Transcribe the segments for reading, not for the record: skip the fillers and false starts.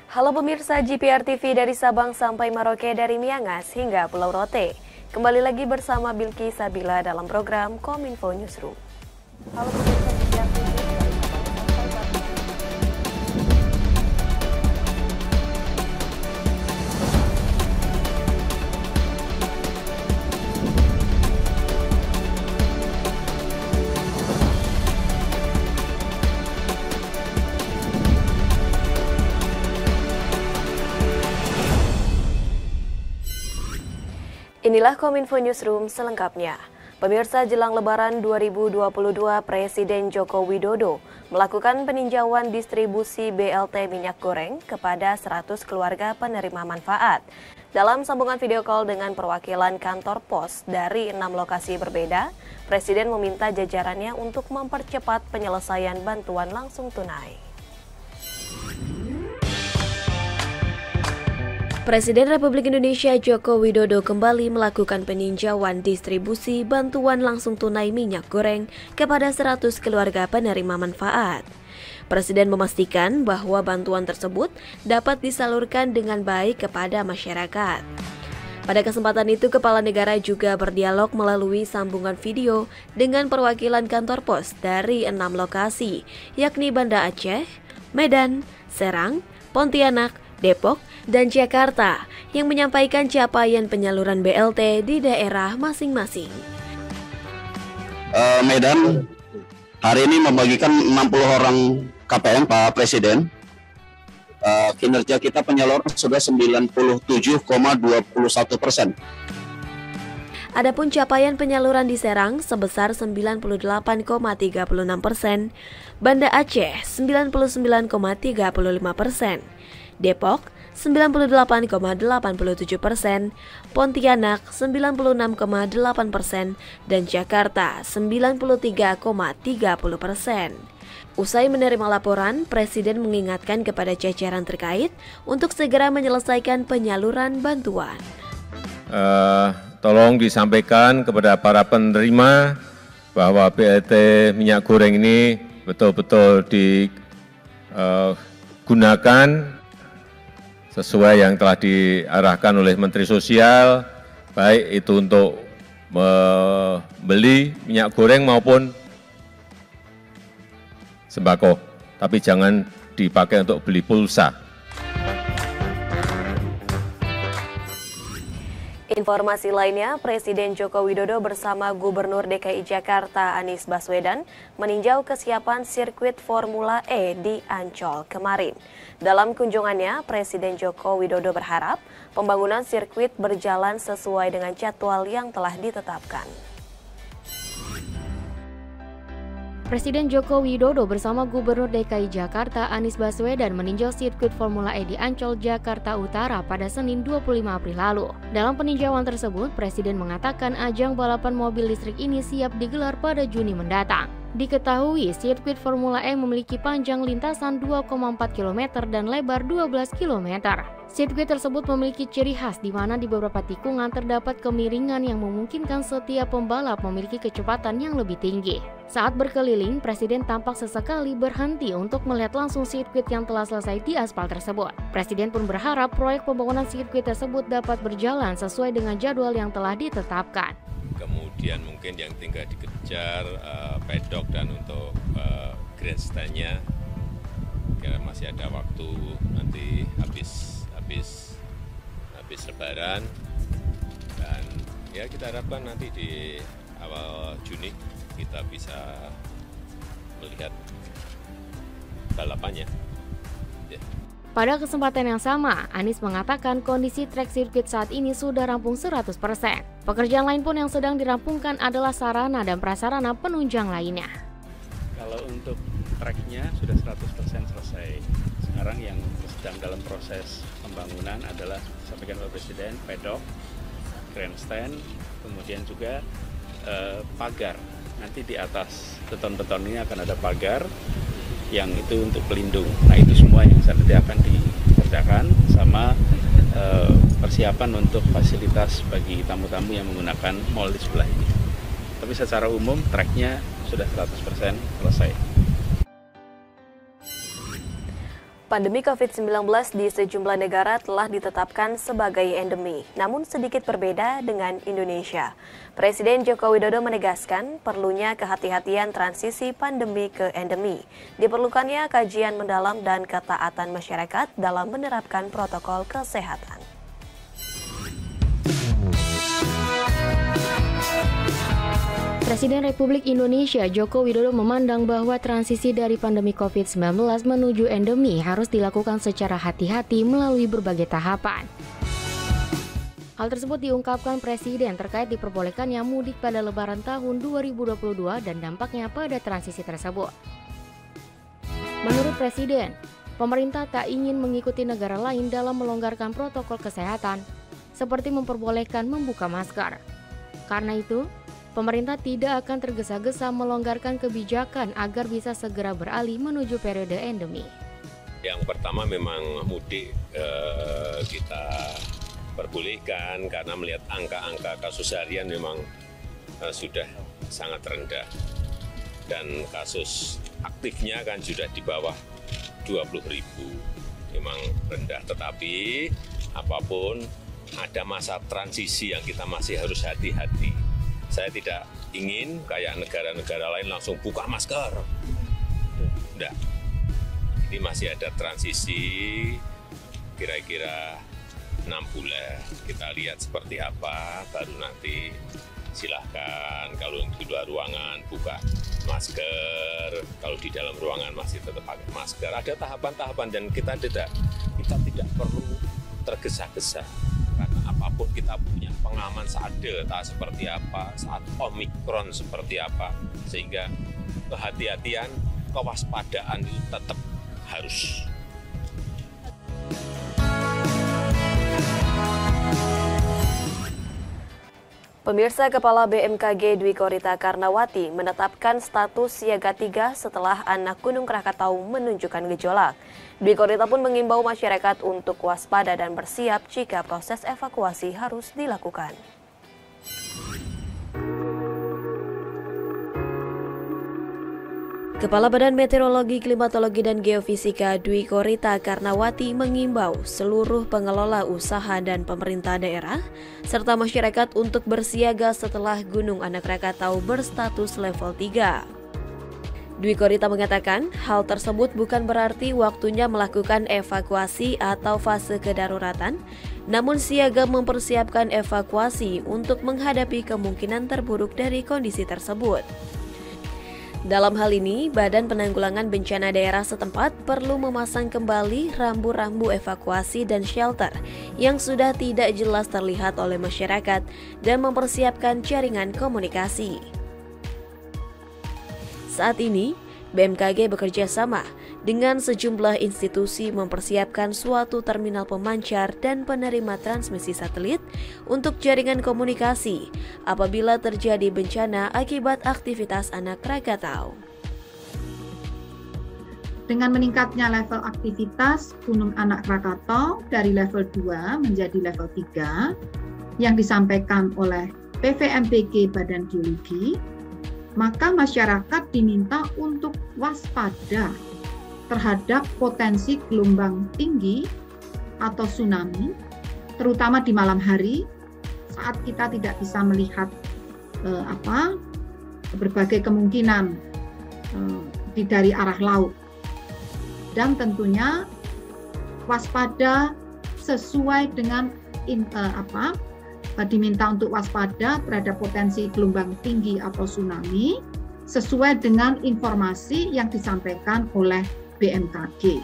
Halo pemirsa GPR TV dari Sabang sampai Merauke, dari Miangas hingga Pulau Rote. Kembali lagi bersama Bilki Sabila dalam program Kominfo Newsroom. Halo pemirsa GPR TV dari Sabang sampai Inilah Kominfo Newsroom selengkapnya. Pemirsa, jelang Lebaran 2022, Presiden Joko Widodo melakukan peninjauan distribusi BLT minyak goreng kepada 100 keluarga penerima manfaat. Dalam sambungan video call dengan perwakilan kantor pos dari 6 lokasi berbeda, Presiden meminta jajarannya untuk mempercepat penyelesaian bantuan langsung tunai. Presiden Republik Indonesia Joko Widodo kembali melakukan peninjauan distribusi bantuan langsung tunai minyak goreng kepada 100 keluarga penerima manfaat. Presiden memastikan bahwa bantuan tersebut dapat disalurkan dengan baik kepada masyarakat. Pada kesempatan itu, Kepala Negara juga berdialog melalui sambungan video dengan perwakilan kantor pos dari 6 lokasi, yakni Banda Aceh, Medan, Serang, Pontianak, Depok, dan Jakarta yang menyampaikan capaian penyaluran BLT di daerah masing-masing. Medan hari ini membagikan 60 orang KPM, Pak Presiden. Kinerja kita penyaluran sudah 97,21%. Adapun capaian penyaluran di Serang sebesar 98,36%, Banda Aceh 99,35%, Depok 98,87%, Pontianak 96,8%, dan Jakarta 93,30%. Usai menerima laporan, Presiden mengingatkan kepada jajaran terkait untuk segera menyelesaikan penyaluran bantuan. Tolong disampaikan kepada para penerima bahwa BLT minyak goreng ini betul-betul digunakan sesuai yang telah diarahkan oleh Menteri Sosial, baik itu untuk membeli minyak goreng maupun sembako, tapi jangan dipakai untuk beli pulsa. Informasi lainnya, Presiden Joko Widodo bersama Gubernur DKI Jakarta Anies Baswedan meninjau kesiapan sirkuit Formula E di Ancol kemarin. Dalam kunjungannya, Presiden Joko Widodo berharap pembangunan sirkuit berjalan sesuai dengan jadwal yang telah ditetapkan. Presiden Joko Widodo bersama Gubernur DKI Jakarta Anies Baswedan meninjau sirkuit Formula E di Ancol, Jakarta Utara pada Senin 25 April lalu. Dalam peninjauan tersebut, Presiden mengatakan ajang balapan mobil listrik ini siap digelar pada Juni mendatang. Diketahui, sirkuit Formula E memiliki panjang lintasan 2,4 km dan lebar 12 km. Sirkuit tersebut memiliki ciri khas di mana di beberapa tikungan terdapat kemiringan yang memungkinkan setiap pembalap memiliki kecepatan yang lebih tinggi. Saat berkeliling, Presiden tampak sesekali berhenti untuk melihat langsung sirkuit yang telah selesai di aspal tersebut. Presiden pun berharap proyek pembangunan sirkuit tersebut dapat berjalan sesuai dengan jadwal yang telah ditetapkan. Kemudian mungkin yang tinggal dikejar pedok dan untuk grandstand-nya, kira masih ada waktu nanti habis Lebaran, dan ya kita harapkan nanti di awal Juni kita bisa melihat balapannya. Ya. Pada kesempatan yang sama, Anies mengatakan kondisi trek sirkuit saat ini sudah rampung 100%. Pekerjaan lain pun yang sedang dirampungkan adalah sarana dan prasarana penunjang lainnya. Kalau untuk treknya sudah 100% selesai. Sekarang yang sedang dalam proses pembangunan adalah disampaikan oleh Presiden, pedok, grandstand, kemudian juga pagar. Nanti di atas beton-beton ini akan ada pagar yang itu untuk pelindung. Nah, itu semua yang nanti akan dikerjakan sama persiapan untuk fasilitas bagi tamu-tamu yang menggunakan mall di sebelah ini. Tapi secara umum treknya sudah 100% selesai. Pandemi COVID-19 di sejumlah negara telah ditetapkan sebagai endemi, namun sedikit berbeda dengan Indonesia. Presiden Joko Widodo menegaskan perlunya kehati-hatian transisi pandemi ke endemi. Diperlukannya kajian mendalam dan ketaatan masyarakat dalam menerapkan protokol kesehatan. Presiden Republik Indonesia Joko Widodo memandang bahwa transisi dari pandemi COVID-19 menuju endemi harus dilakukan secara hati-hati melalui berbagai tahapan. Hal tersebut diungkapkan Presiden terkait diperbolehkannya mudik pada Lebaran tahun 2022 dan dampaknya pada transisi tersebut. Menurut Presiden, pemerintah tak ingin mengikuti negara lain dalam melonggarkan protokol kesehatan, seperti memperbolehkan membuka masker. Karena itu, pemerintah tidak akan tergesa-gesa melonggarkan kebijakan agar bisa segera beralih menuju periode endemi. Yang pertama memang mudik kita perbolehkan karena melihat angka-angka kasus harian memang sudah sangat rendah. Dan kasus aktifnya kan sudah di bawah 20.000, memang rendah. Tetapi apapun ada masa transisi yang kita masih harus hati-hati. Saya tidak ingin kayak negara-negara lain langsung buka masker. Tidak. Ini masih ada transisi kira-kira 6 bulan. Kita lihat seperti apa, baru nanti silahkan kalau di luar ruangan buka masker, kalau di dalam ruangan masih tetap pakai masker. Ada tahapan-tahapan dan kita tidak perlu tergesa-gesa. Karena apapun kita punya pengaman saat Delta seperti apa, saat Omikron seperti apa, sehingga kehati-hatian, kewaspadaan itu tetap harus. Pemirsa, Kepala BMKG Dwi Korita Karnawati menetapkan status siaga 3 setelah anak Gunung Krakatau menunjukkan gejolak. Dwi Korita pun mengimbau masyarakat untuk waspada dan bersiap jika proses evakuasi harus dilakukan. Kepala Badan Meteorologi, Klimatologi, dan Geofisika Dwi Korita Karnawati mengimbau seluruh pengelola usaha dan pemerintah daerah serta masyarakat untuk bersiaga setelah Gunung Anak Krakatau berstatus level 3. Dwi Korita mengatakan hal tersebut bukan berarti waktunya melakukan evakuasi atau fase kedaruratan, namun siaga mempersiapkan evakuasi untuk menghadapi kemungkinan terburuk dari kondisi tersebut. Dalam hal ini, Badan Penanggulangan Bencana Daerah setempat perlu memasang kembali rambu-rambu evakuasi dan shelter yang sudah tidak jelas terlihat oleh masyarakat dan mempersiapkan jaringan komunikasi. Saat ini, BMKG bekerja sama dengan sejumlah institusi mempersiapkan suatu terminal pemancar dan penerima transmisi satelit untuk jaringan komunikasi apabila terjadi bencana akibat aktivitas Anak Krakatau. Dengan meningkatnya level aktivitas Gunung Anak Krakatau dari level 2 menjadi level 3 yang disampaikan oleh PVMBG Badan Geologi, maka masyarakat diminta untuk waspada terhadap potensi gelombang tinggi atau tsunami, terutama di malam hari saat kita tidak bisa melihat berbagai kemungkinan dari arah laut. Dan tentunya waspada sesuai dengan diminta untuk waspada terhadap potensi gelombang tinggi atau tsunami sesuai dengan informasi yang disampaikan oleh BMKG.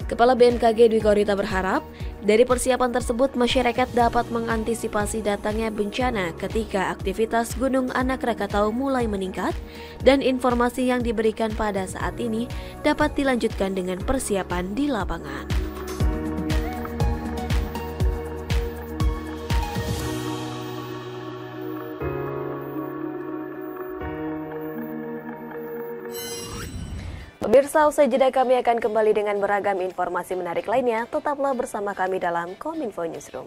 Kepala BMKG Dwi Korita berharap dari persiapan tersebut masyarakat dapat mengantisipasi datangnya bencana ketika aktivitas Gunung Anak Krakatau mulai meningkat dan informasi yang diberikan pada saat ini dapat dilanjutkan dengan persiapan di lapangan. Pemirsa, usai jeda kami akan kembali dengan beragam informasi menarik lainnya. Tetaplah bersama kami dalam Kominfo Newsroom.